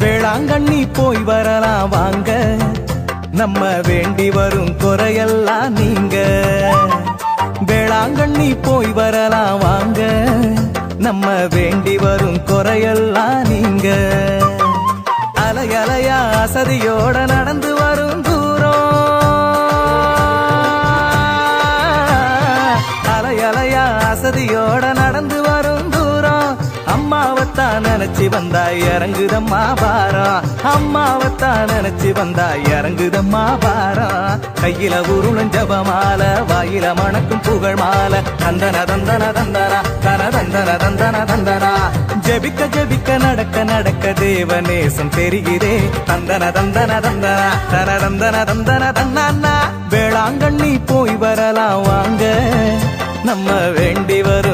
வேளாங்கண்ணி போய் வரலாம் வாங்க, நம்ம வேண்டி வரும் குறையெல்லாம் நீங்க. வேளாங்கண்ணி போய் வரலாம் வாங்க, நம்ம வேண்டி வரும் குறையெல்லாம் நீங்க. அலையலையா அசதியோட நடந்து வரும் தூரம், அலையலையா அசதியோட நடந்து வரும் தூரம். அம்மாவத்தான் நினைச்சு வந்தா இறங்குதம்மா பாரம், அம்மாவத்தான் நினைச்சு வந்தா இறங்குதம்மா பாரம். கையில உருளும் ஜபமால, வாயில மணக்கும் புகழ் மாலை. தந்தன தந்தன தந்தனா தன தந்தன தந்தன தந்தனா. ஜெபிக்க ஜெபிக்க நடக்க நடக்க தேவநேசம் தெரிகிறே. தந்தன தந்தன தந்தனா தன தந்தன தந்தன தன்னா. வேளாங்கண்ணி போய் வரலாம் வாங்க, நம்ம வேண்டி வரும்